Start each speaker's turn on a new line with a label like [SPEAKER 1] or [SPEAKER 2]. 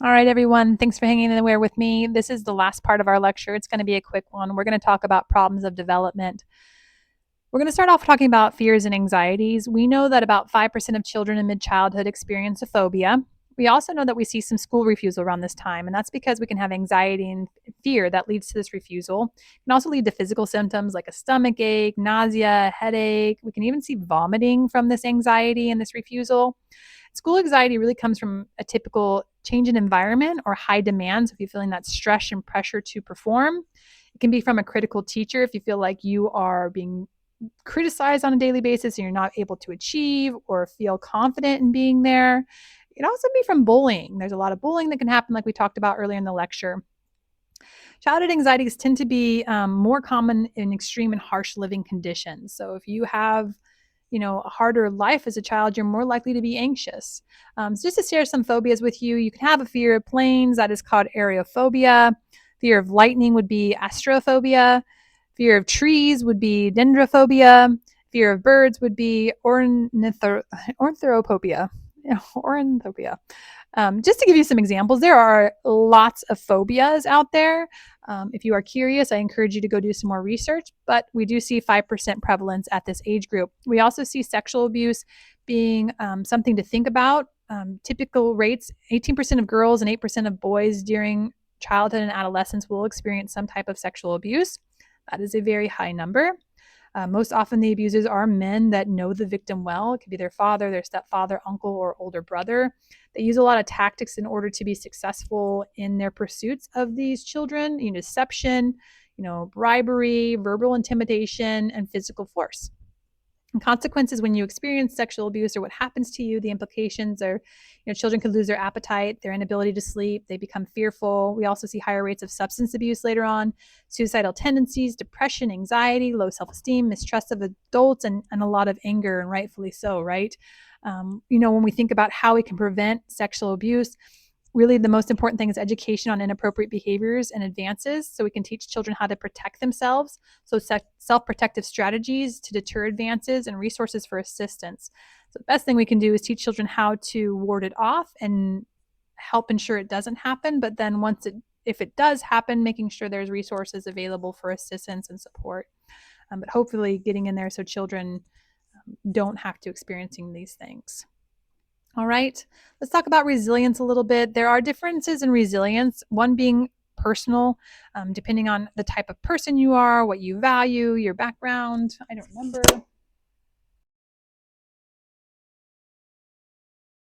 [SPEAKER 1] All right, everyone. Thanks for hanging in there with me. This is the last part of our lecture. It's going to be a quick one. We're going to talk about problems of development. We're going to start off talking about fears and anxieties. We know that about 5% of children in mid childhood experience a phobia. We also know that we see some school refusal around this time, and that's because we can have anxiety and fear that leads to this refusal. It can also lead to physical symptoms like a stomach ache, nausea, headache. We can even see vomiting from this anxiety and this refusal. School anxiety really comes from a typical change in environment or high demand. So if you're feeling that stress and pressure to perform, it can be from a critical teacher if you feel like you are being criticized on a daily basis and you're not able to achieve or feel confident in being there. It can also be from bullying. There's a lot of bullying that can happen, like we talked about earlier in the lecture. Childhood anxieties tend to be more common in extreme and harsh living conditions. So if you have a harder life as a child, you're more likely to be anxious. So just to share some phobias with you, you can have a fear of planes, that is called aerophobia. Fear of lightning would be astrophobia. Fear of trees would be dendrophobia. Fear of birds would be ornithopobia. Ornithopia. Just to give you some examples, there are lots of phobias out there. If you are curious, I encourage you to go do some more research, but we do see 5% prevalence at this age group. We also see sexual abuse being something to think about. Typical rates, 18% of girls and 8% of boys during childhood and adolescence will experience some type of sexual abuse. That is a very high number. Most often, the abusers are men that know the victim well. It could be their father, their stepfather, uncle, or older brother. They use a lot of tactics in order to be successful in their pursuits of these children, deception, bribery, verbal intimidation, and physical force. And consequences when you experience sexual abuse or what happens to you, the implications are, children could lose their appetite, their inability to sleep, they become fearful. We also see higher rates of substance abuse later on, suicidal tendencies, depression, anxiety, low self-esteem, mistrust of adults, and a lot of anger, and rightfully so, right? When we think about how we can prevent sexual abuse, really the most important thing is education on inappropriate behaviors and advances, so we can teach children how to protect themselves. So self-protective strategies to deter advances and resources for assistance. So the best thing we can do is teach children how to ward it off and help ensure it doesn't happen. But then if it does happen, making sure there's resources available for assistance and support. But hopefully getting in there so children don't have to experiencing these things. All right, let's talk about resilience a little bit. There are differences in resilience, one being personal, depending on the type of person you are, what you value, your background. I don't remember.